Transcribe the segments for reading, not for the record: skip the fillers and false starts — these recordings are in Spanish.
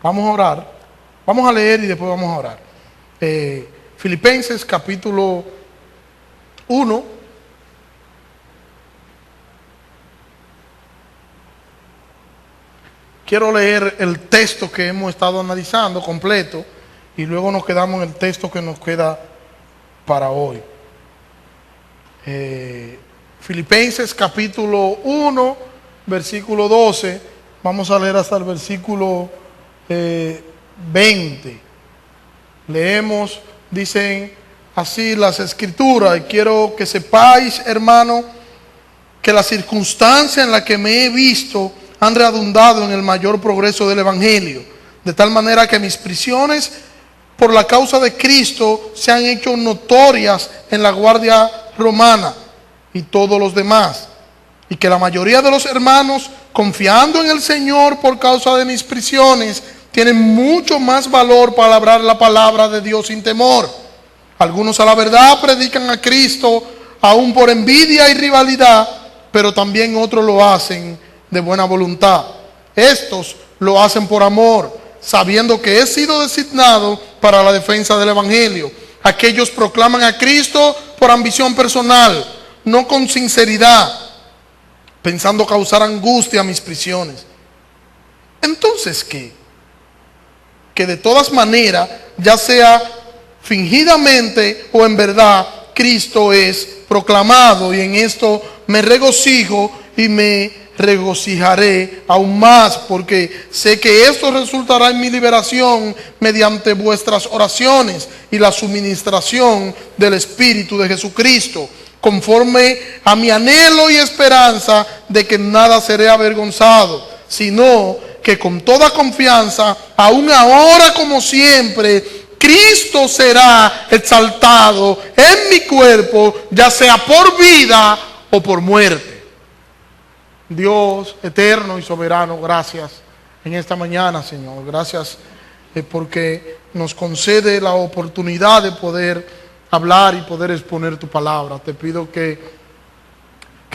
Vamos a orar. Vamos a leer y después vamos a orar. Filipenses capítulo 1. Quiero leer el texto que hemos estado analizando completo y luego nos quedamos en el texto que nos queda para hoy. Filipenses capítulo 1, versículo 12. Vamos a leer hasta el versículo 20. Leemos, dicen así las escrituras, y quiero que sepáis, hermano, que la circunstancia en la que me he visto han redundado en el mayor progreso del Evangelio, de tal manera que mis prisiones por la causa de Cristo se han hecho notorias en la guardia romana y todos los demás, y que la mayoría de los hermanos, confiando en el Señor por causa de mis prisiones, tienen mucho más valor para hablar la palabra de Dios sin temor. Algunos a la verdad predican a Cristo aún por envidia y rivalidad, pero también otros lo hacen de buena voluntad. Estos lo hacen por amor, sabiendo que he sido designado para la defensa del Evangelio. Aquellos proclaman a Cristo por ambición personal, no con sinceridad, pensando causar angustia a mis prisiones. Entonces, ¿qué? Que de todas maneras, ya sea fingidamente o en verdad, Cristo es proclamado, y en esto me regocijo y me regocijaré aún más, porque sé que esto resultará en mi liberación mediante vuestras oraciones y la suministración del Espíritu de Jesucristo, conforme a mi anhelo y esperanza de que nada seré avergonzado, sino que con toda confianza, aún ahora como siempre, Cristo será exaltado en mi cuerpo, ya sea por vida o por muerte. Dios eterno y soberano, gracias en esta mañana, Señor. Gracias porque nos concede la oportunidad de poder hablar y poder exponer tu palabra. Te pido que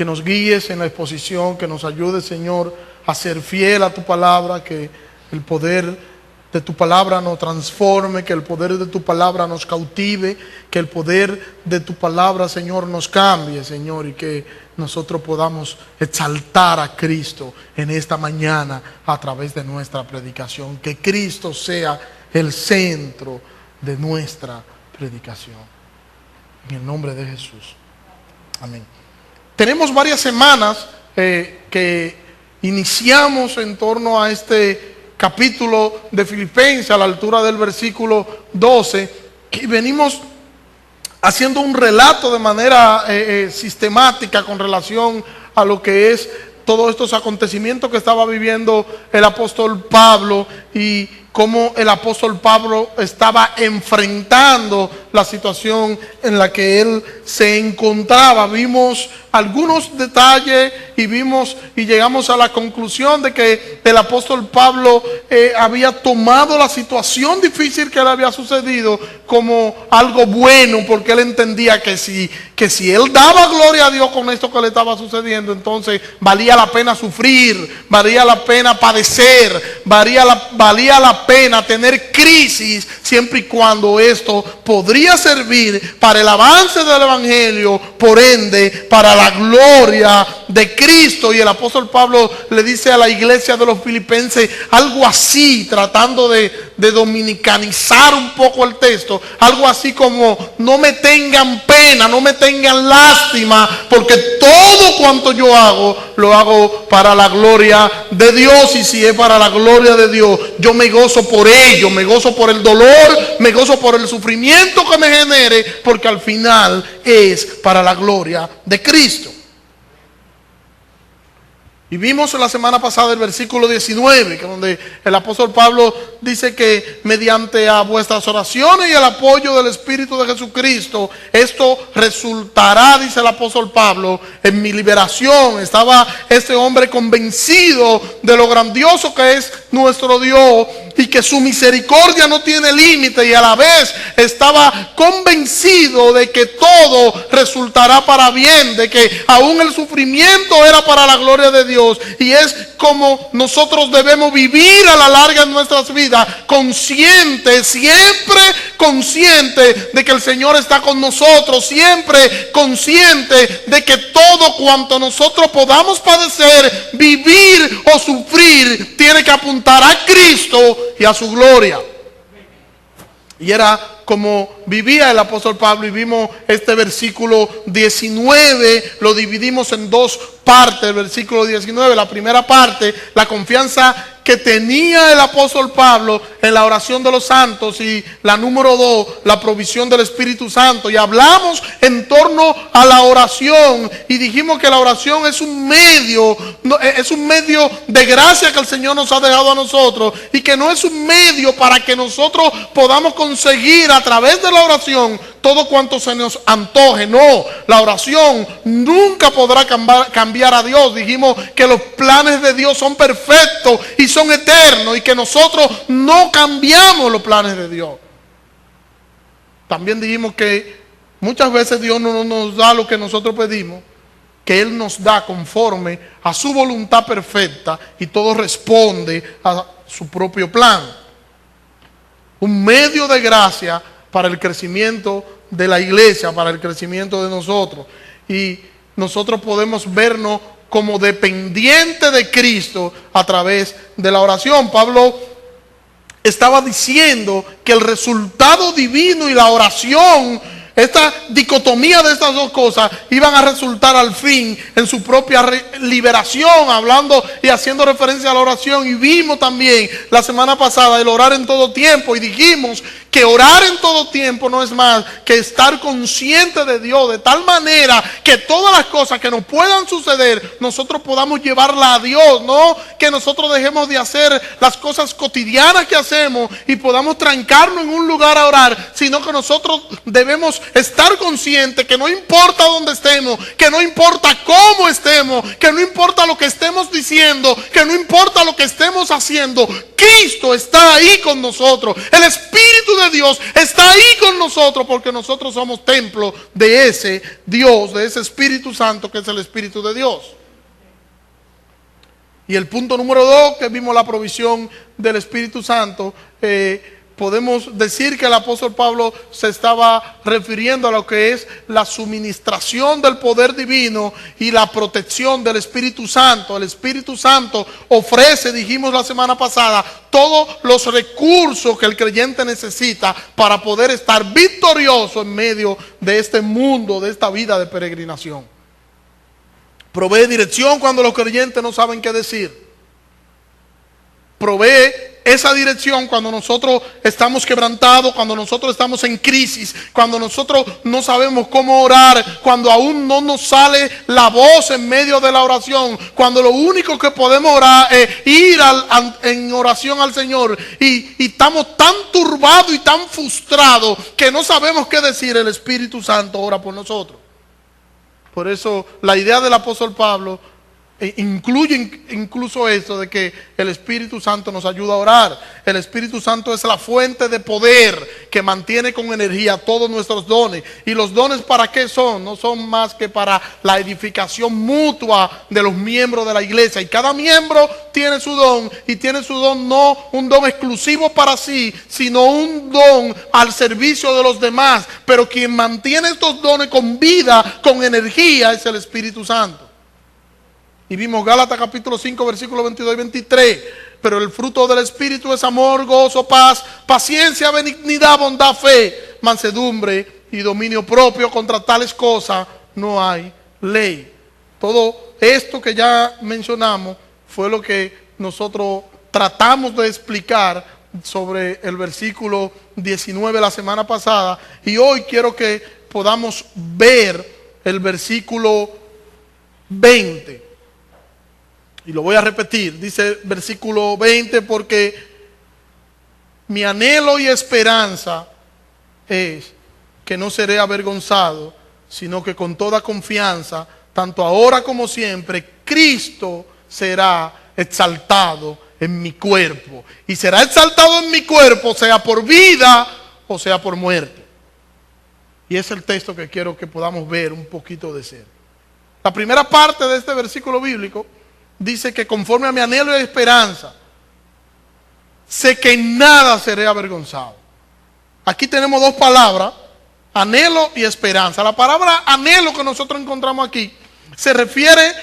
nos guíes en la exposición, que nos ayudes, Señor, a ser fiel a tu palabra, que el poder de tu palabra nos transforme, que el poder de tu palabra nos cautive, que el poder de tu palabra, Señor, nos cambie, Señor, y que nosotros podamos exaltar a Cristo en esta mañana a través de nuestra predicación. Que Cristo sea el centro de nuestra predicación. En el nombre de Jesús. Amén. Tenemos varias semanas que iniciamos en torno a este capítulo de Filipenses, a la altura del versículo 12, y venimos haciendo un relato de manera sistemática con relación a lo que es todos estos acontecimientos que estaba viviendo el apóstol Pablo y cómo el apóstol Pablo estaba enfrentando la situación en la que él se encontraba. Vimos algunos detalles y llegamos a la conclusión de que el apóstol Pablo había tomado la situación difícil que le había sucedido como algo bueno, porque él entendía que si él daba gloria a Dios con esto que le estaba sucediendo, entonces valía la pena sufrir, valía la pena padecer, valía la pena tener crisis, siempre y cuando esto podría servir para el avance del Evangelio, por ende para la gloria de Cristo. Y el apóstol Pablo le dice a la iglesia de los filipenses algo así, tratando de dominicanizar un poco el texto, algo así como: no me tengan pena, no me tengan lástima, porque todo cuanto yo hago, lo hago para la gloria de Dios. Y si es para la gloria de Dios, yo me gozo por ello, me gozo por el dolor, me gozo por el sufrimiento que me genere, porque al final es para la gloria de Cristo. Y vimos la semana pasada el versículo 19, que donde el apóstol Pablo dice que mediante a vuestras oraciones y el apoyo del Espíritu de Jesucristo, esto resultará, dice el apóstol Pablo, en mi liberación. Estaba este hombre convencido de lo grandioso que es nuestro Dios y que su misericordia no tiene límite, y a la vez estaba convencido de que todo resultará para bien, de que aún el sufrimiento era para la gloria de Dios. Y es como nosotros debemos vivir a la larga en nuestras vidas. vida, consciente, siempre consciente de que el Señor está con nosotros, siempre consciente de que todo cuanto nosotros podamos padecer, vivir o sufrir, tiene que apuntar a Cristo y a su gloria. Y era como vivía el apóstol Pablo, y vimos este versículo 19, lo dividimos en dos partes. El versículo 19, la primera parte, la confianza que tenía el apóstol Pablo en la oración de los santos, y la número 2, la provisión del Espíritu Santo. Y hablamos en torno a la oración y dijimos que la oración es un medio de gracia que el Señor nos ha dejado a nosotros, y que no es un medio para que nosotros podamos conseguir a través de la oración todo cuanto se nos antoje. No, la oración nunca podrá cambiar a Dios. Dijimos que los planes de Dios son perfectos y son eternos, y que nosotros no cambiamos los planes de Dios. También dijimos que muchas veces Dios no nos da lo que nosotros pedimos, que Él nos da conforme a su voluntad perfecta, y todo responde a su propio plan. Un medio de gracia para el crecimiento de la iglesia, para el crecimiento de nosotros. Y nosotros podemos vernos como dependientes de Cristo a través de la oración. Pablo estaba diciendo que el resultado divino y la oración, esta dicotomía de estas dos cosas, iban a resultar al fin en su propia liberación, hablando y haciendo referencia a la oración. Y vimos también la semana pasada el orar en todo tiempo, y dijimos que orar en todo tiempo no es más que estar consciente de Dios, de tal manera que todas las cosas que nos puedan suceder, nosotros podamos llevarla a Dios. No que nosotros dejemos de hacer las cosas cotidianas que hacemos y podamos trancarnos en un lugar a orar, sino que nosotros debemos estar conscientes que no importa dónde estemos, que no importa cómo estemos, que no importa lo que estemos diciendo, que no importa lo que estemos haciendo, Cristo está ahí con nosotros. El Espíritu de Dios está ahí con nosotros, porque nosotros somos templo de ese Dios, de ese Espíritu Santo que es el Espíritu de Dios. Y el punto número 2, que vimos la provisión del Espíritu Santo, podemos decir que el apóstol Pablo se estaba refiriendo a lo que es la suministración del poder divino y la protección del Espíritu Santo. El Espíritu Santo ofrece, dijimos la semana pasada, todos los recursos que el creyente necesita para poder estar victorioso en medio de este mundo, de esta vida de peregrinación. Provee dirección cuando los creyentes no saben qué decir. Provee esa dirección cuando nosotros estamos quebrantados, cuando nosotros estamos en crisis, cuando nosotros no sabemos cómo orar, cuando aún no nos sale la voz en medio de la oración, cuando lo único que podemos orar es ir en oración al Señor, y estamos tan turbados y tan frustrados que no sabemos qué decir. El Espíritu Santo ora por nosotros. Por eso la idea del apóstol Pablo incluye incluso eso de que el Espíritu Santo nos ayuda a orar. El Espíritu Santo es la fuente de poder que mantiene con energía todos nuestros dones. ¿Y los dones para qué son? No son más que para la edificación mutua de los miembros de la iglesia. Y cada miembro tiene su don, y tiene su don no un don exclusivo para sí, sino un don al servicio de los demás. Pero quien mantiene estos dones con vida, con energía, es el Espíritu Santo. Y vimos Gálatas capítulo 5, versículos 22 y 23. Pero el fruto del Espíritu es amor, gozo, paz, paciencia, benignidad, bondad, fe, mansedumbre y dominio propio. Contra tales cosas no hay ley. Todo esto que ya mencionamos fue lo que nosotros tratamos de explicar sobre el versículo 19 la semana pasada. Y hoy quiero que podamos ver el versículo 20. Y lo voy a repetir, dice versículo 20, porque mi anhelo y esperanza es que no seré avergonzado, sino que con toda confianza, tanto ahora como siempre, Cristo será exaltado en mi cuerpo. Y será exaltado en mi cuerpo, sea por vida o sea por muerte. Y es el texto que quiero que podamos ver un poquito de ser. La primera parte de este versículo bíblico dice que conforme a mi anhelo y esperanza, sé que en nada seré avergonzado. Aquí tenemos dos palabras, anhelo y esperanza. La palabra anhelo que nosotros encontramos aquí se refiere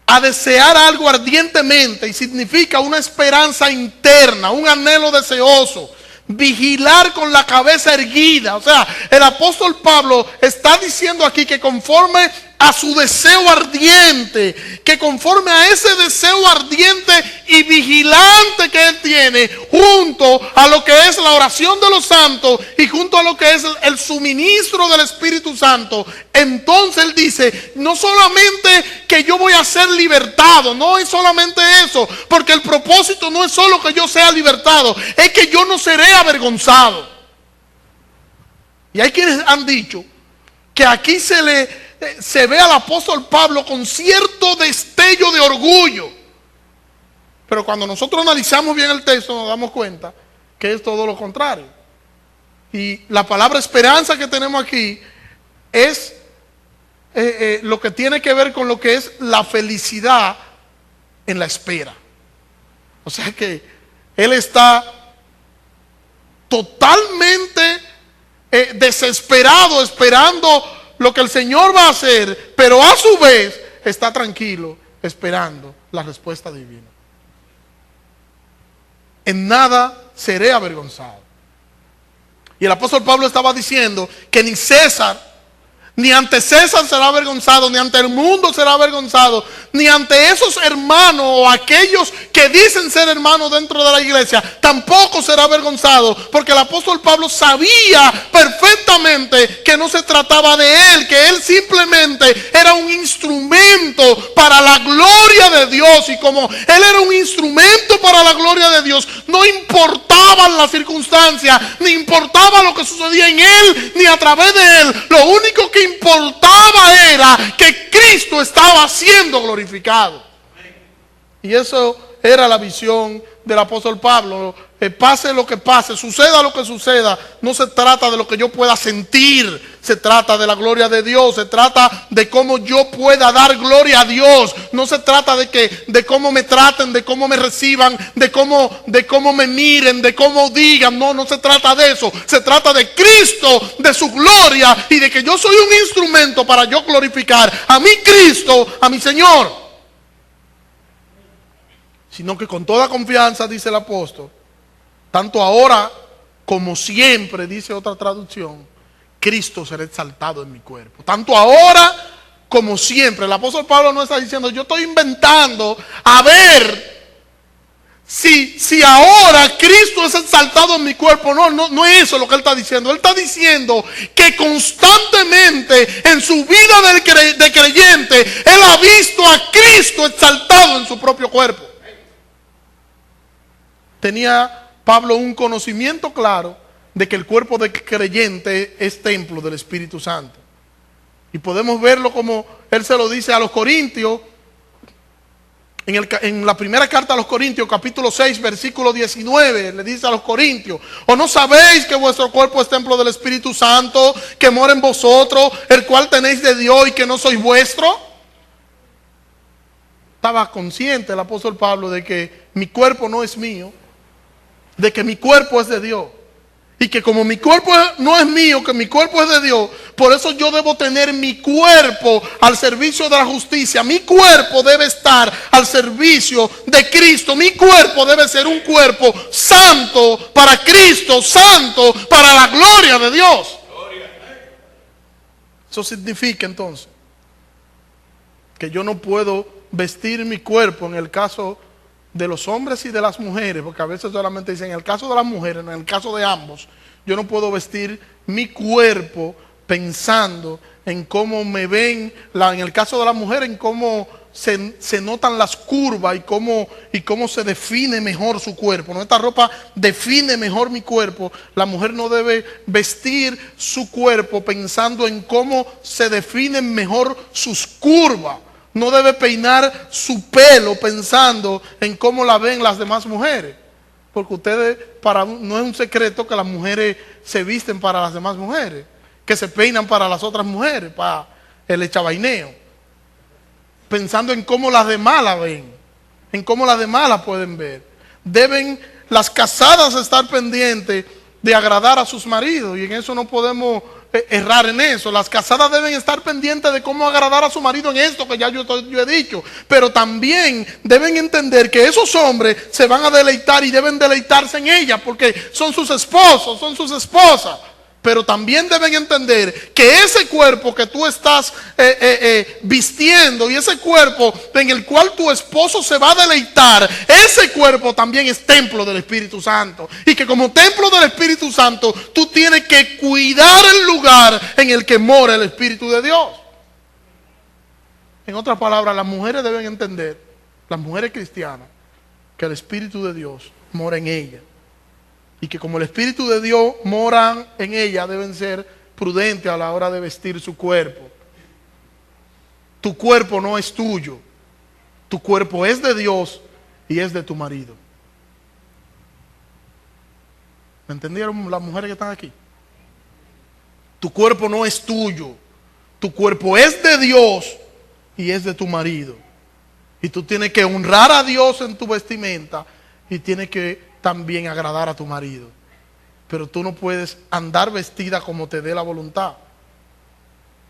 a desear algo ardientemente y significa una esperanza interna, un anhelo deseoso. Vigilar con la cabeza erguida. O sea, el apóstol Pablo está diciendo aquí que conforme a su deseo ardiente, que conforme a ese deseo ardiente y vigilante que él tiene, junto a lo que es la oración de los santos y junto a lo que es el suministro del Espíritu Santo, entonces él dice, no solamente que yo voy a ser libertado, no es solamente eso, porque el propósito no es solo que yo sea libertado, es que yo no seré avergonzado. Y hay quienes han dicho que aquí se ve al apóstol Pablo con cierto destello de orgullo. Pero cuando nosotros analizamos bien el texto nos damos cuenta que es todo lo contrario. Y la palabra esperanza que tenemos aquí es lo que tiene que ver con lo que es la felicidad en la espera. O sea que él está totalmente desesperado esperando lo que el Señor va a hacer, pero a su vez está tranquilo esperando la respuesta divina. En nada seré avergonzado. Y el apóstol Pablo estaba diciendo que ni César, ni ante César será avergonzado, ni ante el mundo será avergonzado, ni ante esos hermanos o aquellos que dicen ser hermanos dentro de la iglesia, tampoco será avergonzado, porque el apóstol Pablo sabía perfectamente que no se trataba de él, que él simplemente era un instrumento para la gloria de Dios, y como él era un instrumento para la gloria de Dios, no importaban las circunstancias, ni importaba lo que sucedía en él, ni a través de él. Lo único que importaba era que Cristo estaba siendo glorificado. Y eso era la visión del apóstol Pablo. Pase lo que pase, suceda lo que suceda, no se trata de lo que yo pueda sentir, se trata de la gloria de Dios, se trata de cómo yo pueda dar gloria a Dios, no se trata de cómo me traten, de cómo me reciban, de cómo me miren, de cómo digan, no se trata de eso, se trata de Cristo, de su gloria y de que yo soy un instrumento para yo glorificar a mi Cristo, a mi Señor. Sino que con toda confianza, dice el apóstol, tanto ahora como siempre, dice otra traducción, Cristo será exaltado en mi cuerpo. Tanto ahora como siempre. El apóstol Pablo no está diciendo, yo estoy inventando a ver si ahora Cristo es exaltado en mi cuerpo. No es eso lo que él está diciendo. Él está diciendo que constantemente en su vida de creyente, él ha visto a Cristo exaltado en su propio cuerpo. Tenía Pablo un conocimiento claro de que el cuerpo del creyente es templo del Espíritu Santo. Y podemos verlo como él se lo dice a los Corintios, en la primera carta a los Corintios, capítulo 6, versículo 19, le dice a los Corintios, ¿o no sabéis que vuestro cuerpo es templo del Espíritu Santo, que mora en vosotros, el cual tenéis de Dios y que no sois vuestro? Estaba consciente el apóstol Pablo de que mi cuerpo no es mío, de que mi cuerpo es de Dios. Y que como mi cuerpo no es mío, que mi cuerpo es de Dios, por eso yo debo tener mi cuerpo al servicio de la justicia. Mi cuerpo debe estar al servicio de Cristo. Mi cuerpo debe ser un cuerpo santo para Cristo, santo para la gloria de Dios. Eso significa entonces que yo no puedo vestir mi cuerpo en el caso de los hombres y de las mujeres, porque a veces solamente dicen en el caso de las mujeres, en el caso de ambos, yo no puedo vestir mi cuerpo pensando en cómo me ven, en el caso de la mujer, en cómo se notan las curvas y cómo se define mejor su cuerpo. Esta ropa define mejor mi cuerpo. La mujer no debe vestir su cuerpo pensando en cómo se definen mejor sus curvas. No debe peinar su pelo pensando en cómo la ven las demás mujeres. Porque no es un secreto que las mujeres se visten para las demás mujeres, que se peinan para las otras mujeres, para el echabaineo. Pensando en cómo las demás la ven, en cómo las demás la pueden ver. las casadas estar pendientes de agradar a sus maridos, y en eso no podemos errar en eso. Las casadas deben estar pendientes de cómo agradar a su marido en esto que ya yo he dicho, pero también deben entender que esos hombres se van a deleitar y deben deleitarse en ella porque son sus esposos, son sus esposas. Pero también deben entender que ese cuerpo que tú estás vistiendo y ese cuerpo en el cual tu esposo se va a deleitar, ese cuerpo también es templo del Espíritu Santo. Y que como templo del Espíritu Santo, tú tienes que cuidar el lugar en el que mora el Espíritu de Dios. En otras palabras, las mujeres deben entender, las mujeres cristianas, que el Espíritu de Dios mora en ellas. Y que como el Espíritu de Dios mora en ella, deben ser prudentes a la hora de vestir su cuerpo. Tu cuerpo no es tuyo. Tu cuerpo es de Dios y es de tu marido. ¿Me entendieron las mujeres que están aquí? Tu cuerpo no es tuyo. Tu cuerpo es de Dios y es de tu marido. Y tú tienes que honrar a Dios en tu vestimenta y tienes que también agradar a tu marido. Pero tú no puedes andar vestida como te dé la voluntad.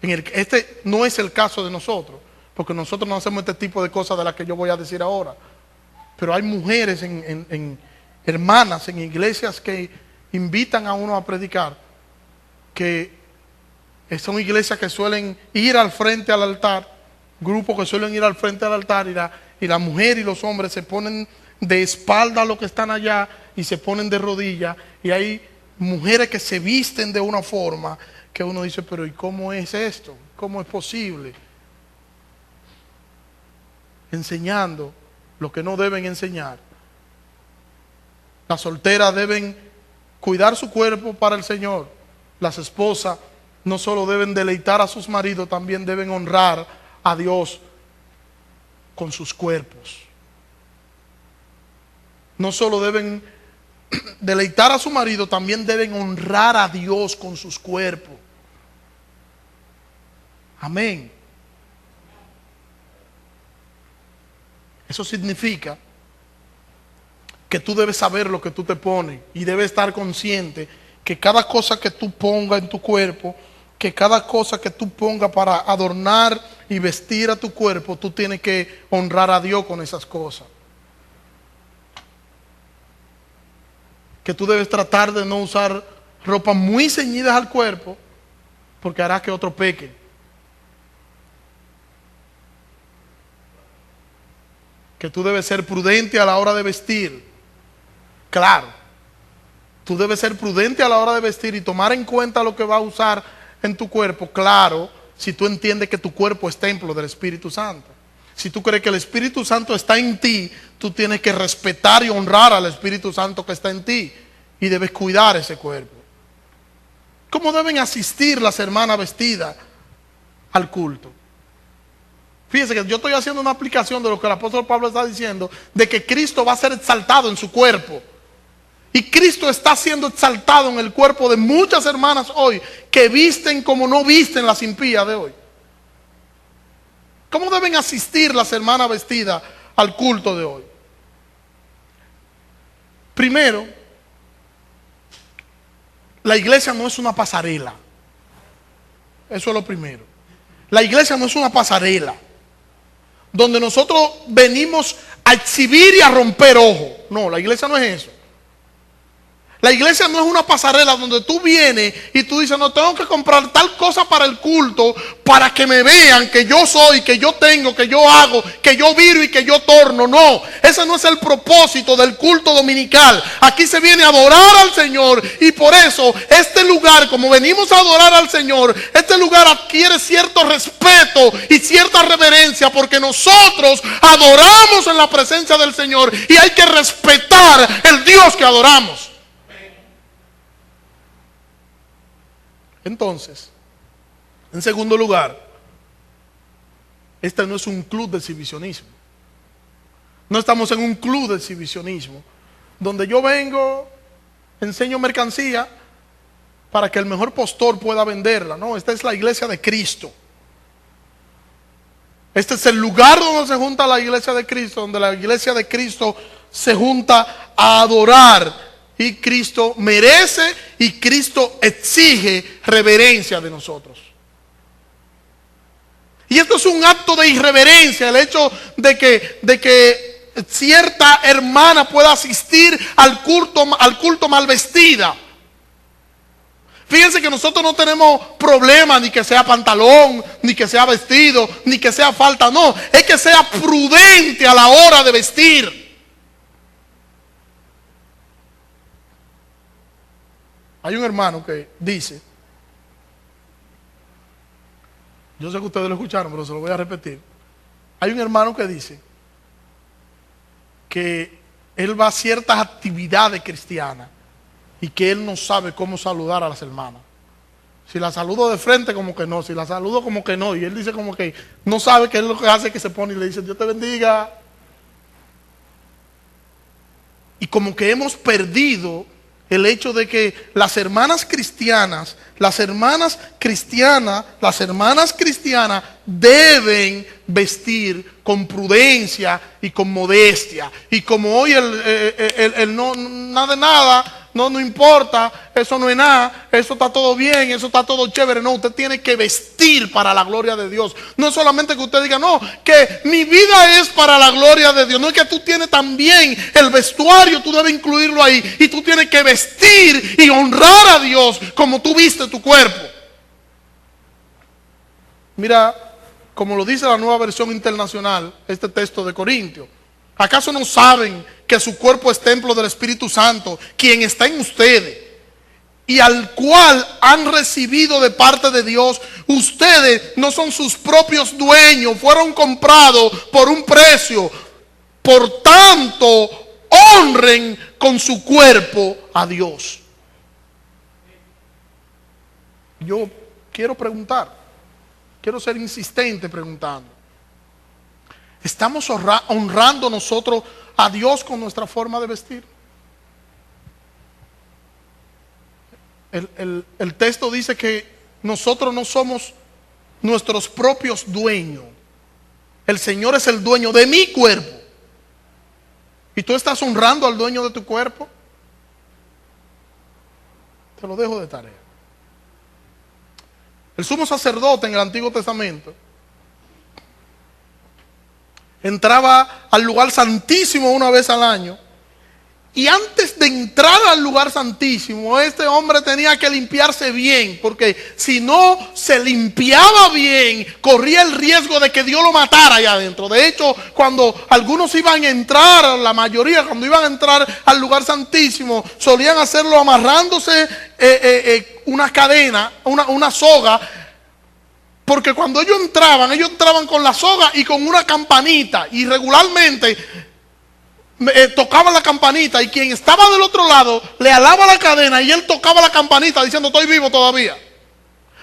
Este no es el caso de nosotros, porque nosotros no hacemos este tipo de cosas de las que yo voy a decir ahora. Pero hay mujeres, hermanas en iglesias que invitan a uno a predicar, que son iglesias que suelen ir al frente al altar, grupos que suelen ir al frente al altar, y la mujer y los hombres se ponen de espalda a los que están allá y se ponen de rodillas, y hay mujeres que se visten de una forma que uno dice, pero ¿y cómo es esto? ¿Cómo es posible? Enseñando lo que no deben enseñar. Las solteras deben cuidar su cuerpo para el Señor. Las esposas no solo deben deleitar a sus maridos, también deben honrar a Dios con sus cuerpos. No solo deben deleitar a su marido, también deben honrar a Dios con sus cuerpos. Amén. Eso significa que tú debes saber lo que tú te pones y debes estar consciente que cada cosa que tú pongas en tu cuerpo, que cada cosa que tú pongas para adornar y vestir a tu cuerpo, tú tienes que honrar a Dios con esas cosas. Que tú debes tratar de no usar ropa muy ceñidas al cuerpo, porque hará que otro peque. Que tú debes ser prudente a la hora de vestir. Claro, tú debes ser prudente a la hora de vestir y tomar en cuenta lo que vas a usar en tu cuerpo. Claro, si tú entiendes que tu cuerpo es templo del Espíritu Santo. Si tú crees que el Espíritu Santo está en ti, tú tienes que respetar y honrar al Espíritu Santo que está en ti. Y debes cuidar ese cuerpo. ¿Cómo deben asistir las hermanas vestidas al culto? Fíjense que yo estoy haciendo una aplicación de lo que el apóstol Pablo está diciendo, de que Cristo va a ser exaltado en su cuerpo. Y Cristo está siendo exaltado en el cuerpo de muchas hermanas hoy, que visten como no visten las impías de hoy. ¿Cómo deben asistir las hermanas vestidas al culto de hoy? Primero, la iglesia no es una pasarela. Eso es lo primero. La iglesia no es una pasarela donde nosotros venimos a exhibir y a romper ojos. No, la iglesia no es eso. La iglesia no es una pasarela donde tú vienes y tú dices, no, tengo que comprar tal cosa para el culto para que me vean que yo soy, que yo tengo, que yo hago, que yo viro y que yo torno. No, ese no es el propósito del culto dominical. Aquí se viene a adorar al Señor, y por eso este lugar, como venimos a adorar al Señor, este lugar adquiere cierto respeto y cierta reverencia, porque nosotros adoramos en la presencia del Señor y hay que respetar el Dios que adoramos. Entonces, en segundo lugar, este no es un club de exhibicionismo. No estamos en un club de exhibicionismo donde yo vengo, enseño mercancía para que el mejor postor pueda venderla. No, esta es la iglesia de Cristo. Este es el lugar donde se junta la iglesia de Cristo, donde la iglesia de Cristo se junta a adorar. Y Cristo merece y Cristo exige reverencia de nosotros. Y esto es un acto de irreverencia, el hecho de que cierta hermana pueda asistir al culto mal vestida. Fíjense que nosotros no tenemos problema ni que sea pantalón, ni que sea vestido, ni que sea falda, no, es que sea prudente a la hora de vestir. Hay un hermano que dice, yo sé que ustedes lo escucharon, pero se lo voy a repetir. Hay un hermano que dice que él va a ciertas actividades cristianas y que él no sabe cómo saludar a las hermanas. Si la saludo de frente, como que no. Si la saludo, como que no. Y él dice como que no sabe qué es lo que hace, que se pone y le dice, Dios te bendiga. Y como que hemos perdido el hecho de que las hermanas cristianas deben vestir con prudencia y con modestia. Y como hoy el no, nada, no importa, eso no es nada, eso está todo bien, eso está todo chévere. No, usted tiene que vestir para la gloria de Dios. No es solamente que usted diga, no, que mi vida es para la gloria de Dios. No es que tú tienes también el vestuario, tú debes incluirlo ahí. Y tú tienes que vestir y honrar a Dios como tú viste tu cuerpo. Mira, como lo dice la Nueva Versión Internacional, este texto de Corintios. ¿Acaso no saben que su cuerpo es templo del Espíritu Santo, quien está en ustedes, y al cual han recibido de parte de Dios? Ustedes no son sus propios dueños, fueron comprados por un precio. Por tanto, honren con su cuerpo a Dios. Yo quiero preguntar, quiero ser insistente preguntando. ¿Estamos honrando nosotros a Dios con nuestra forma de vestir? El texto dice que nosotros no somos nuestros propios dueños. El Señor es el dueño de mi cuerpo. ¿Y tú estás honrando al dueño de tu cuerpo? Te lo dejo de tarea. El sumo sacerdote en el Antiguo Testamento entraba al lugar santísimo una vez al año. Y antes de entrar al lugar santísimo, este hombre tenía que limpiarse bien, porque si no se limpiaba bien, corría el riesgo de que Dios lo matara allá adentro. De hecho, cuando algunos iban a entrar, la mayoría cuando iban a entrar al lugar santísimo, solían hacerlo amarrándose una cadena, una soga. Porque cuando ellos entraban con la soga y con una campanita. Y regularmente tocaban la campanita. Y quien estaba del otro lado le alaba la cadena y él tocaba la campanita diciendo, estoy vivo todavía.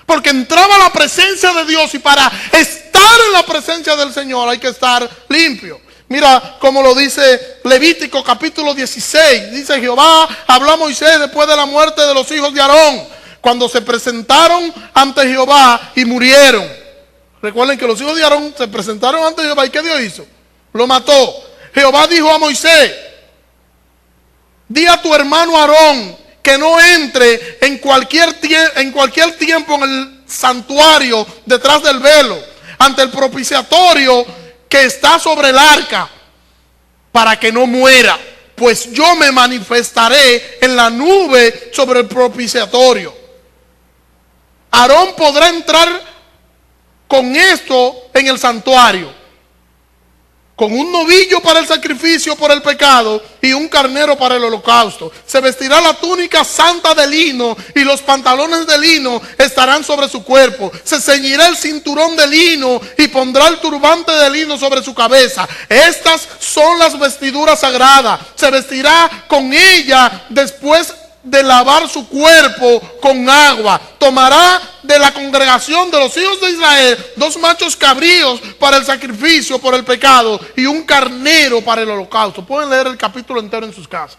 Porque entraba a la presencia de Dios. Y para estar en la presencia del Señor hay que estar limpio. Mira como lo dice Levítico capítulo 16. Dice, Jehová habló a Moisés después de la muerte de los hijos de Aarón, cuando se presentaron ante Jehová y murieron. Recuerden que los hijos de Aarón se presentaron ante Jehová. ¿Y qué Dios hizo? Lo mató. Jehová dijo a Moisés, di a tu hermano Aarón que no entre en cualquier tiempo en el santuario detrás del velo, ante el propiciatorio que está sobre el arca, para que no muera, pues yo me manifestaré en la nube sobre el propiciatorio. Aarón podrá entrar con esto en el santuario, con un novillo para el sacrificio por el pecado y un carnero para el holocausto. Se vestirá la túnica santa de lino y los pantalones de lino estarán sobre su cuerpo. Se ceñirá el cinturón de lino y pondrá el turbante de lino sobre su cabeza. Estas son las vestiduras sagradas. Se vestirá con ella después de lavar su cuerpo con agua. Tomará de la congregación de los hijos de Israel 2 machos cabríos para el sacrificio por el pecado y un carnero para el holocausto. Pueden leer el capítulo entero en sus casas.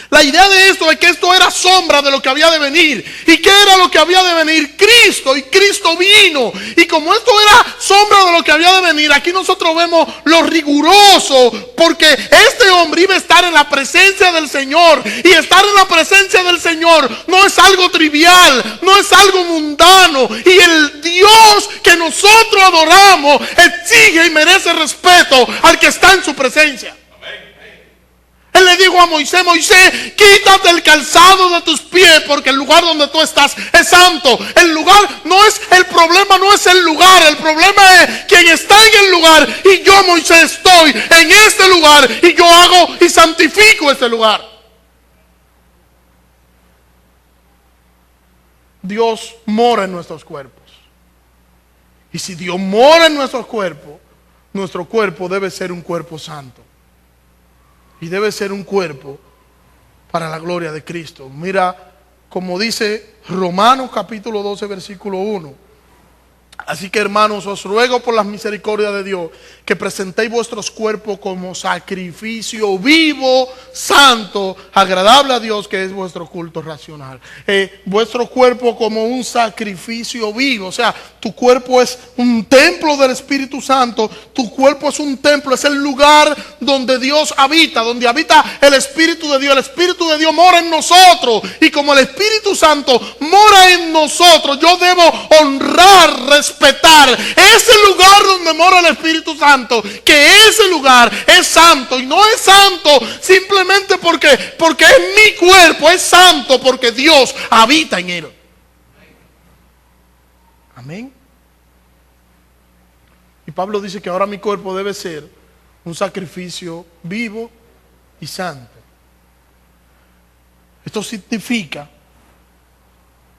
La idea de esto es que esto era sombra de lo que había de venir. ¿Y qué era lo que había de venir? Cristo. Y Cristo vino. Y como esto era sombra de lo que había de venir, aquí nosotros vemos lo riguroso, porque este hombre iba a estar en la presencia del Señor. Y estar en la presencia del Señor no es algo trivial, no es algo mundano. Y el Dios que nosotros adoramos exige y merece respeto al que está en su presencia. Él le dijo a Moisés: Moisés, quítate el calzado de tus pies, porque el lugar donde tú estás es santo. El lugar no es, el problema no es el lugar, el problema es quien está en el lugar. Y yo, Moisés, estoy en este lugar y yo hago y santifico este lugar. Dios mora en nuestros cuerpos. Y si Dios mora en nuestro cuerpo debe ser un cuerpo santo. Y debe ser un cuerpo para la gloria de Cristo. Mira, como dice Romanos capítulo 12, versículo 1. Así que, hermanos, os ruego por las misericordias de Dios que presentéis vuestros cuerpos como sacrificio vivo, santo, agradable a Dios, que es vuestro culto racional. Vuestro cuerpo como un sacrificio vivo. O sea, tu cuerpo es un templo del Espíritu Santo. Tu cuerpo es un templo, es el lugar donde Dios habita, donde habita el Espíritu de Dios. El Espíritu de Dios mora en nosotros. Y como el Espíritu Santo mora en nosotros, yo debo honrar, respetar ese lugar donde mora el Espíritu Santo, que ese lugar es santo. Y no es santo simplemente porque es mi cuerpo, es santo porque Dios habita en él. Amén. Y Pablo dice que ahora mi cuerpo debe ser un sacrificio vivo y santo. Esto significa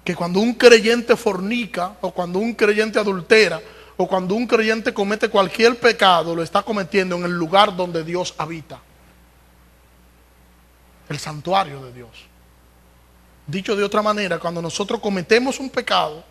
que cuando un creyente fornica, o cuando un creyente adultera, o cuando un creyente comete cualquier pecado, lo está cometiendo en el lugar donde Dios habita, el santuario de Dios. Dicho de otra manera, cuando nosotros cometemos un pecado,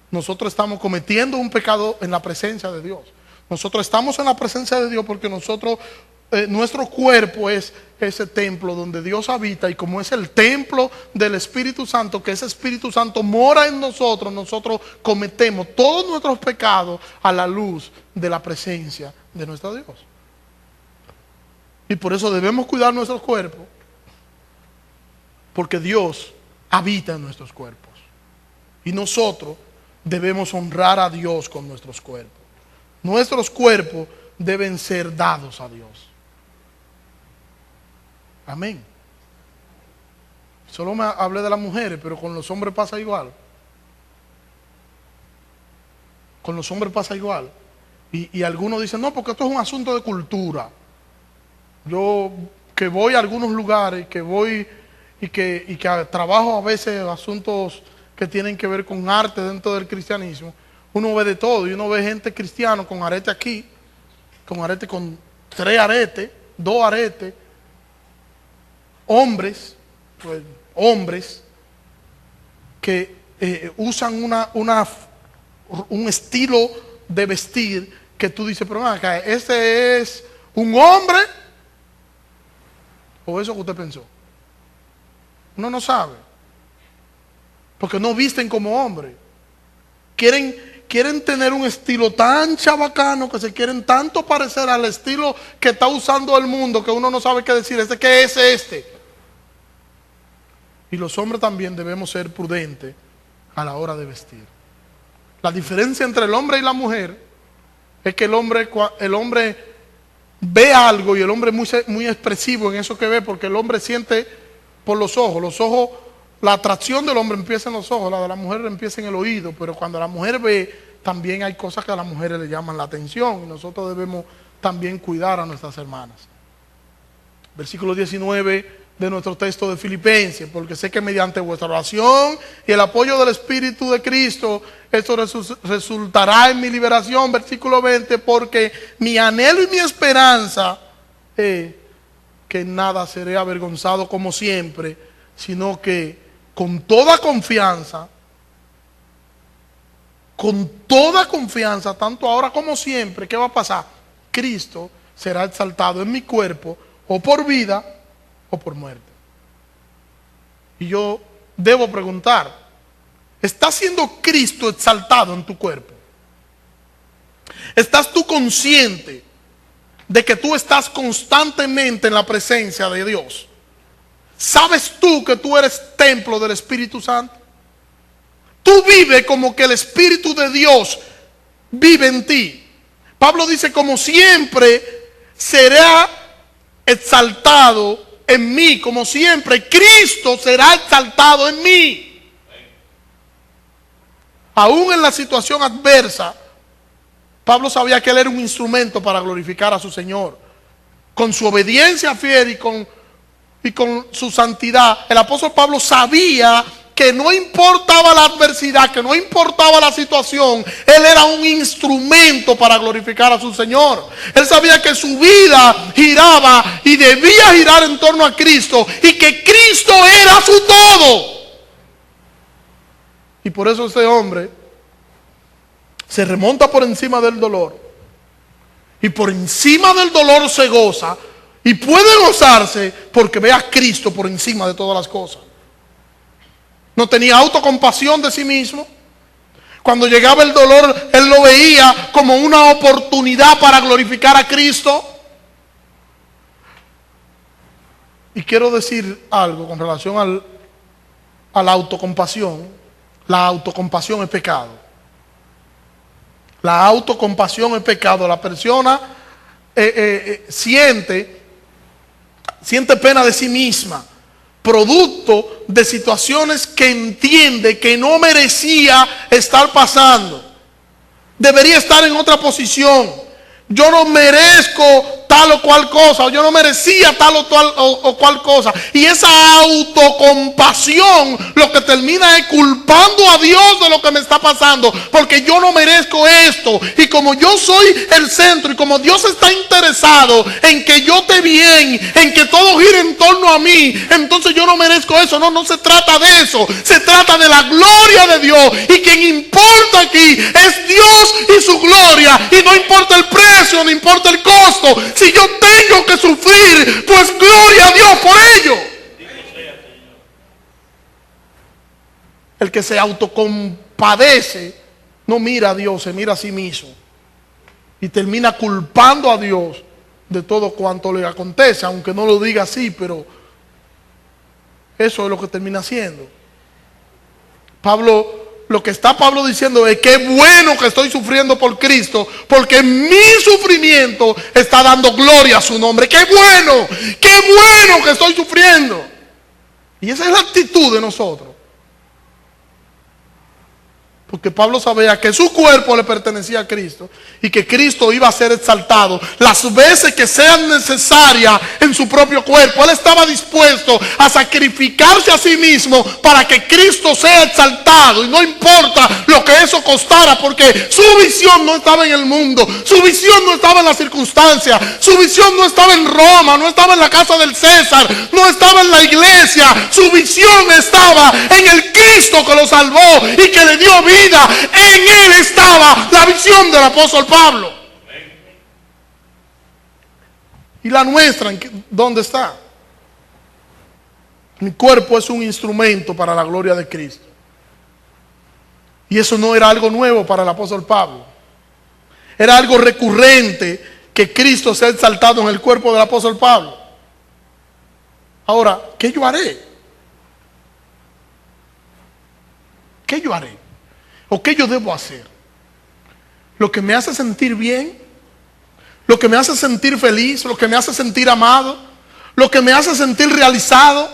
nosotros estamos cometiendo un pecado en la presencia de Dios. Nosotros estamos en la presencia de Dios porque nuestro cuerpo es ese templo donde Dios habita, y como es el templo del Espíritu Santo, que ese Espíritu Santo mora en nosotros, nosotros cometemos todos nuestros pecados a la luz de la presencia de nuestro Dios. Y por eso debemos cuidar nuestros cuerpos, porque Dios habita en nuestros cuerpos. Y nosotros debemos honrar a Dios con nuestros cuerpos. Nuestros cuerpos deben ser dados a Dios. Amén. Solo me hablé de las mujeres, pero con los hombres pasa igual. Con los hombres pasa igual. Y algunos dicen: no, porque esto es un asunto de cultura. Yo que voy a algunos lugares, que voy y que trabajo a veces asuntos que tienen que ver con arte dentro del cristianismo, uno ve de todo. Y uno ve gente cristiana con arete aquí, con 3 aretes, 2 aretes. Hombres que usan un estilo de vestir que tú dices: pero acá, ¿ese es un hombre o eso que usted pensó? Uno no sabe, porque no visten como hombres. Quieren tener un estilo tan chabacano, que se quieren tanto parecer al estilo que está usando el mundo, que uno no sabe qué decir. ¿Qué es este? Y los hombres también debemos ser prudentes a la hora de vestir. La diferencia entre el hombre y la mujer es que el hombre ve algo, y el hombre es muy expresivo en eso que ve, porque el hombre siente por los ojos. Los ojos, la atracción del hombre empieza en los ojos, la de la mujer empieza en el oído. Pero cuando la mujer ve, también hay cosas que a las mujeres le llaman la atención, y nosotros debemos también cuidar a nuestras hermanas. Versículo 19 de nuestro texto de Filipenses: porque sé que mediante vuestra oración y el apoyo del Espíritu de Cristo, esto resultará en mi liberación. Versículo 20: porque mi anhelo y mi esperanza es que en nada seré avergonzado como siempre, sino que con toda confianza, tanto ahora como siempre, ¿qué va a pasar? Cristo será exaltado en mi cuerpo, o por vida o por muerte. Y yo debo preguntar, ¿está siendo Cristo exaltado en tu cuerpo? ¿Estás tú consciente de que tú estás constantemente en la presencia de Dios? ¿Sabes tú que tú eres templo del Espíritu Santo? Tú vives como que el Espíritu de Dios vive en ti. Pablo dice, como siempre será exaltado en mí, como siempre Cristo será exaltado en mí. Aún en la situación adversa, Pablo sabía que él era un instrumento para glorificar a su Señor. Con su obediencia fiel y con su santidad, el apóstol Pablo sabía que no importaba la adversidad, que no importaba la situación, él era un instrumento para glorificar a su Señor. Él sabía que su vida giraba y debía girar en torno a Cristo, y que Cristo era su todo. Y por eso ese hombre se remonta por encima del dolor, y por encima del dolor se goza, y puede gozarse porque ve a Cristo por encima de todas las cosas. No tenía autocompasión de sí mismo. Cuando llegaba el dolor, él lo veía como una oportunidad para glorificar a Cristo. Y quiero decir algo con relación a la autocompasión. La autocompasión es pecado. La autocompasión es pecado. La persona siente pena de sí misma, producto de situaciones que entiende que no merecía estar pasando. Debería estar en otra posición. Yo no merezco tal o cual cosa, o yo no merecía tal o cual cosa. Y esa autocompasión lo que termina es culpando a Dios de lo que me está pasando, porque yo no merezco esto. Y como yo soy el centro, y como Dios está interesado en que yo esté bien, en que todo gire en torno a mí, entonces yo no merezco eso. No se trata de eso. Se trata de la gloria de Dios. Y quien importa aquí es Dios y su gloria. Y no importa el precio, no importa el costo. Si yo tengo que sufrir, pues gloria a Dios por ello. El que se autocompadece no mira a Dios, se mira a sí mismo. Y termina culpando a Dios de todo cuanto le acontece, aunque no lo diga así, pero eso es lo que termina haciendo. Lo que está Pablo diciendo es: qué bueno que estoy sufriendo por Cristo, porque mi sufrimiento está dando gloria a su nombre. Qué bueno que estoy sufriendo. Y esa es la actitud de nosotros. Porque Pablo sabía que su cuerpo le pertenecía a Cristo y que Cristo iba a ser exaltado las veces que sean necesarias en su propio cuerpo. Él estaba dispuesto a sacrificarse a sí mismo para que Cristo sea exaltado, y no importa lo que eso costara, porque su visión no estaba en el mundo, su visión no estaba en las circunstancias, su visión no estaba en Roma, no estaba en la casa del César, no estaba en la iglesia. Su visión estaba en el Cristo que lo salvó y que le dio vida. En él estaba la visión del apóstol Pablo. ¿Y la nuestra dónde está? Mi cuerpo es un instrumento para la gloria de Cristo. Y eso no era algo nuevo para el apóstol Pablo. Era algo recurrente que Cristo sea exaltado en el cuerpo del apóstol Pablo. Ahora, ¿qué yo haré? ¿Qué yo haré? ¿O qué yo debo hacer? ¿Lo que me hace sentir bien? ¿Lo que me hace sentir feliz? ¿Lo que me hace sentir amado? ¿Lo que me hace sentir realizado?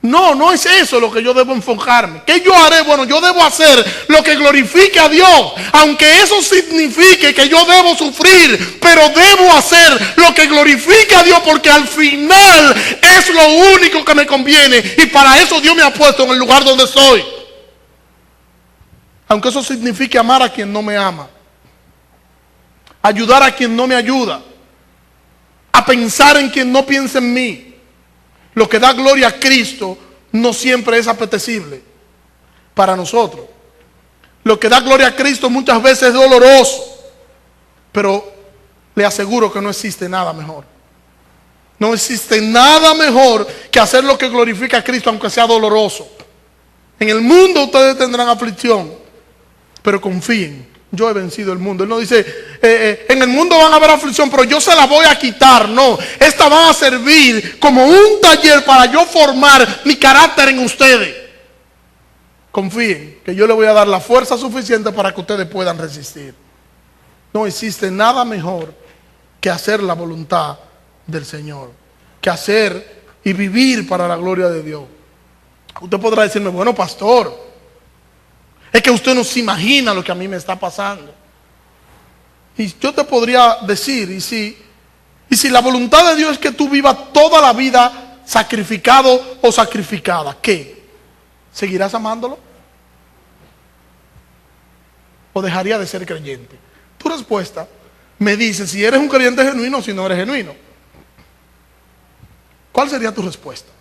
No es eso lo que yo debo enfocarme. ¿Qué yo haré? Bueno, yo debo hacer lo que glorifique a Dios, aunque eso signifique que yo debo sufrir, pero debo hacer lo que glorifique a Dios, porque al final es lo único que me conviene, y para eso Dios me ha puesto en el lugar donde estoy. Aunque eso signifique amar a quien no me ama, ayudar a quien no me ayuda, a pensar en quien no piensa en mí. Lo que da gloria a Cristo no siempre es apetecible para nosotros. Lo que da gloria a Cristo muchas veces es doloroso, pero le aseguro que no existe nada mejor. No existe nada mejor que hacer lo que glorifica a Cristo, aunque sea doloroso. En el mundo ustedes tendrán aflicción, pero confíen, yo he vencido el mundo. Él no dice, en el mundo van a haber aflicción, pero yo se la voy a quitar. No, esta va a servir como un taller para yo formar mi carácter en ustedes. Confíen que yo les voy a dar la fuerza suficiente para que ustedes puedan resistir. No existe nada mejor que hacer la voluntad del Señor, que hacer y vivir para la gloria de Dios. Usted podrá decirme, bueno, pastor, es que usted no se imagina lo que a mí me está pasando. Y yo te podría decir, y si la voluntad de Dios es que tú vivas toda la vida sacrificado o sacrificada, ¿qué? ¿Seguirás amándolo? ¿O dejaría de ser creyente? Tu respuesta me dice si eres un creyente genuino o si no eres genuino. ¿Cuál sería tu respuesta?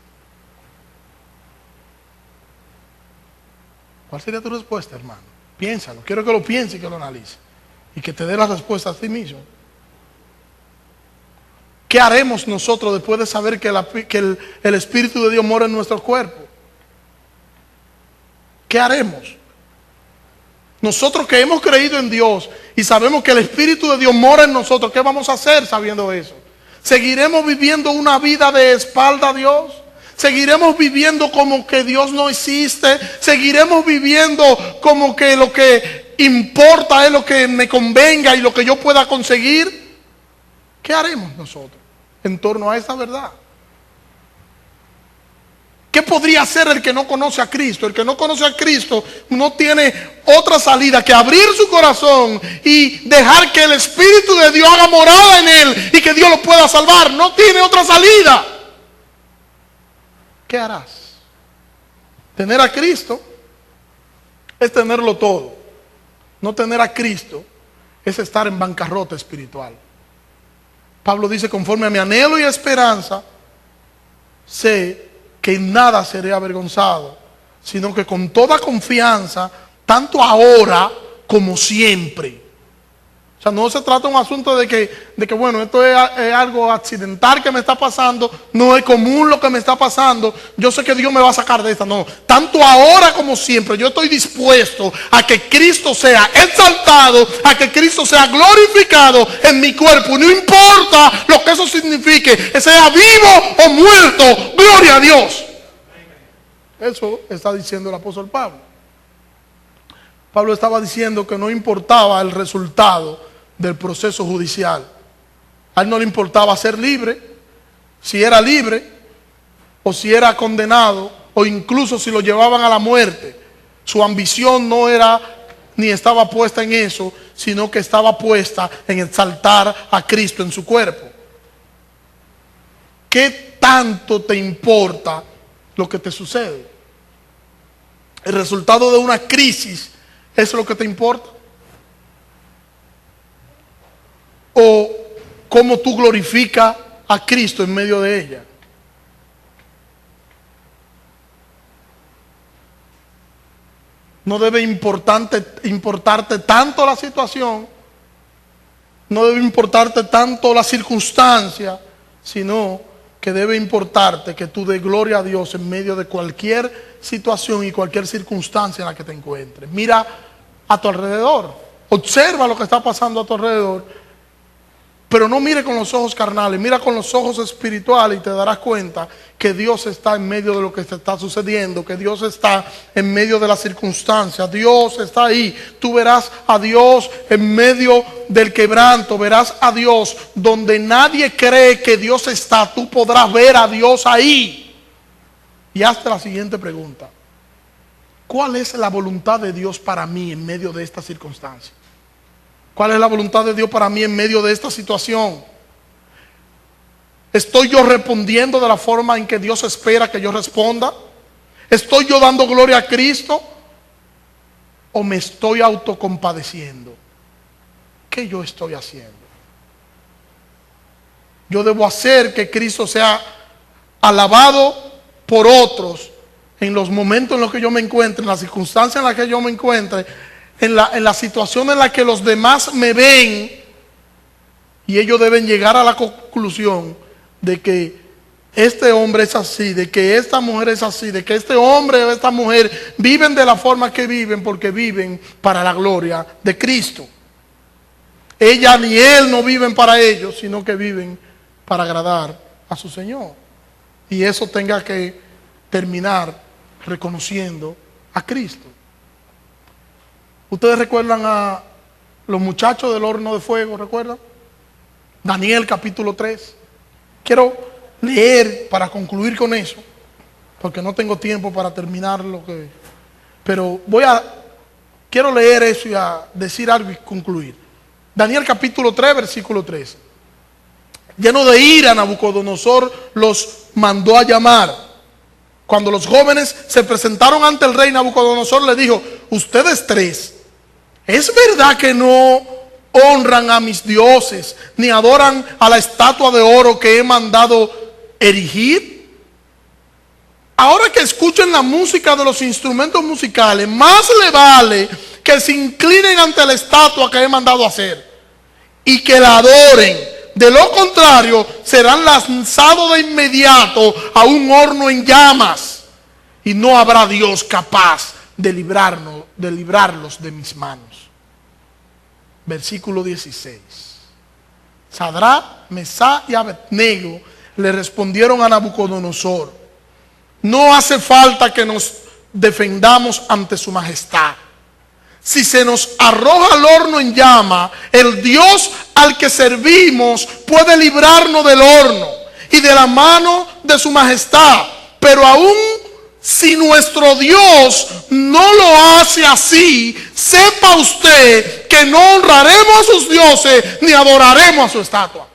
¿Cuál sería tu respuesta, hermano? Piénsalo, quiero que lo piense y que lo analice. Y que te dé la respuesta a ti mismo. ¿Qué haremos nosotros después de saber que el Espíritu de Dios mora en nuestro cuerpo? ¿Qué haremos? Nosotros que hemos creído en Dios y sabemos que el Espíritu de Dios mora en nosotros, ¿qué vamos a hacer sabiendo eso? ¿Seguiremos viviendo una vida de espalda a Dios? ¿Seguiremos viviendo como que Dios no existe? ¿Seguiremos viviendo como que lo que importa es lo que me convenga y lo que yo pueda conseguir? ¿Qué haremos nosotros en torno a esa verdad? ¿Qué podría hacer el que no conoce a Cristo? El que no conoce a Cristo no tiene otra salida que abrir su corazón y dejar que el Espíritu de Dios haga morada en él y que Dios lo pueda salvar. No tiene otra salida. ¿Qué harás? Tener a Cristo es tenerlo todo. No tener a Cristo es estar en bancarrota espiritual. Pablo dice, conforme a mi anhelo y esperanza, sé que en nada seré avergonzado, sino que con toda confianza, tanto ahora como siempre. O sea, no se trata de un asunto de que bueno, esto es algo accidental que me está pasando, no es común lo que me está pasando, yo sé que Dios me va a sacar de esta. No, tanto ahora como siempre, yo estoy dispuesto a que Cristo sea exaltado, a que Cristo sea glorificado en mi cuerpo. No importa lo que eso signifique, sea vivo o muerto, gloria a Dios. Eso está diciendo el apóstol Pablo. Pablo estaba diciendo que no importaba el resultado del proceso judicial. A él no le importaba ser libre, si era libre o si era condenado o incluso si lo llevaban a la muerte. Su ambición no era ni estaba puesta en eso, sino que estaba puesta en exaltar a Cristo en su cuerpo. ¿Qué tanto te importa lo que te sucede? ¿El resultado de una crisis es lo que te importa? ¿O cómo tú glorificas a Cristo en medio de ella? No debe importarte tanto la situación, no debe importarte tanto la circunstancia, sino que debe importarte que tú des gloria a Dios en medio de cualquier situación y cualquier circunstancia en la que te encuentres. Mira a tu alrededor, observa lo que está pasando a tu alrededor, pero no mire con los ojos carnales, mira con los ojos espirituales y te darás cuenta que Dios está en medio de lo que te está sucediendo, que Dios está en medio de las circunstancias, Dios está ahí. Tú verás a Dios en medio del quebranto, verás a Dios donde nadie cree que Dios está, tú podrás ver a Dios ahí. Y hazte la siguiente pregunta: ¿cuál es la voluntad de Dios para mí en medio de esta circunstancia? ¿Cuál es la voluntad de Dios para mí en medio de esta situación? ¿Estoy yo respondiendo de la forma en que Dios espera que yo responda? ¿Estoy yo dando gloria a Cristo? ¿O me estoy autocompadeciendo? ¿Qué yo estoy haciendo? Yo debo hacer que Cristo sea alabado por otros en los momentos en los que yo me encuentre, en las circunstancias en las que yo me encuentre, en la situación en la que los demás me ven, y ellos deben llegar a la conclusión de que este hombre es así, de que esta mujer es así, de que este hombre o esta mujer viven de la forma que viven porque viven para la gloria de Cristo. Ella ni él no viven para ellos, sino que viven para agradar a su Señor. Y eso tenga que terminar reconociendo a Cristo. ¿Ustedes recuerdan a los muchachos del horno de fuego? ¿Recuerdan? Daniel capítulo 3. Quiero leer para concluir con eso, porque no tengo tiempo para terminar lo que... Pero quiero leer eso y a decir algo y concluir. Daniel capítulo 3, versículo 3. Lleno de ira, Nabucodonosor los mandó a llamar. Cuando los jóvenes se presentaron ante el rey, Nabucodonosor le dijo: ustedes tres, ¿es verdad que no honran a mis dioses, ni adoran a la estatua de oro que he mandado erigir? Ahora que escuchen la música de los instrumentos musicales, más le vale que se inclinen ante la estatua que he mandado hacer y que la adoren. De lo contrario, serán lanzados de inmediato a un horno en llamas, y no habrá Dios capaz de librarlos de mis manos. Versículo 16. Sadrach, Mesach y Abednego le respondieron a Nabucodonosor: no hace falta que nos defendamos ante su majestad. Si se nos arroja al horno en llama, el Dios al que servimos puede librarnos del horno y de la mano de su majestad. Pero aún si nuestro Dios no lo hace así, sepa usted que no honraremos a sus dioses ni adoraremos a su estatua.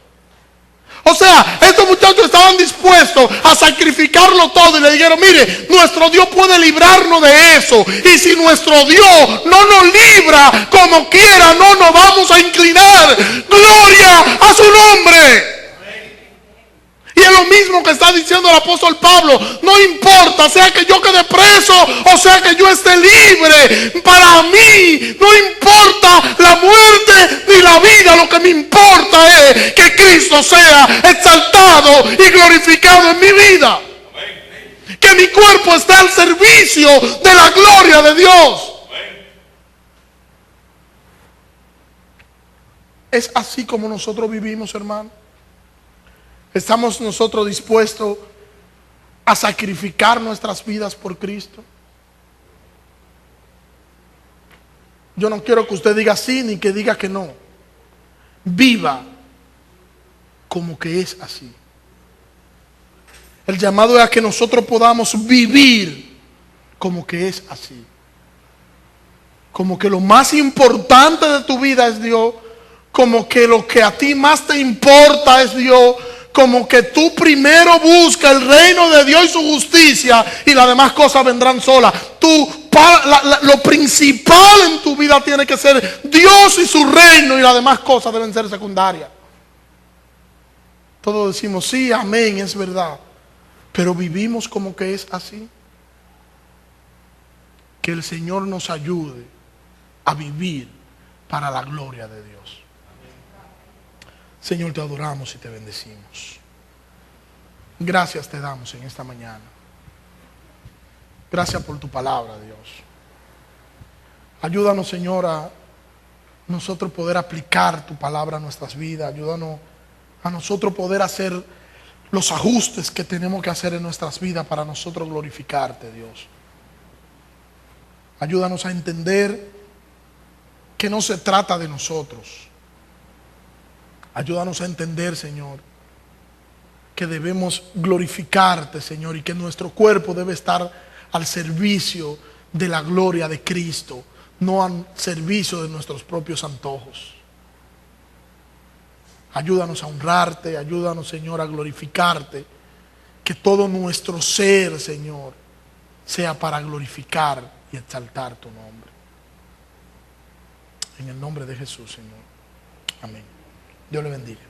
O sea, estos muchachos estaban dispuestos a sacrificarlo todo y le dijeron: mire, nuestro Dios puede librarnos de eso, y si nuestro Dios no nos libra, como quiera no nos vamos a inclinar. Gloria a su nombre. Y es lo mismo que está diciendo el apóstol Pablo: no importa, sea que yo quede preso o sea que yo esté libre, para mí no importa la muerte ni la vida. Lo que me importa es que Cristo sea exaltado y glorificado en mi vida, que mi cuerpo esté al servicio de la gloria de Dios. Es así como nosotros vivimos, hermano. ¿Estamos nosotros dispuestos a sacrificar nuestras vidas por Cristo? Yo no quiero que usted diga sí ni que diga que no. Viva como que es así. El llamado es a que nosotros podamos vivir como que es así. Como que lo más importante de tu vida es Dios. Como que lo que a ti más te importa es Dios. Como que tú primero busca el reino de Dios y su justicia, y las demás cosas vendrán solas. Lo principal en tu vida tiene que ser Dios y su reino, y las demás cosas deben ser secundarias. Todos decimos sí, amén, es verdad, pero vivimos como que es así. Que el Señor nos ayude a vivir para la gloria de Dios. Señor, te adoramos y te bendecimos. Gracias te damos en esta mañana. Gracias por tu palabra, Dios. Ayúdanos, Señor, a nosotros poder aplicar tu palabra a nuestras vidas. Ayúdanos a nosotros poder hacer los ajustes que tenemos que hacer en nuestras vidas para nosotros glorificarte, Dios. Ayúdanos a entender que no se trata de nosotros. Ayúdanos a entender, Señor, que debemos glorificarte, Señor, y que nuestro cuerpo debe estar al servicio de la gloria de Cristo, no al servicio de nuestros propios antojos. Ayúdanos a honrarte, ayúdanos, Señor, a glorificarte, que todo nuestro ser, Señor, sea para glorificar y exaltar tu nombre. En el nombre de Jesús, Señor. Amén. Dios le bendiga.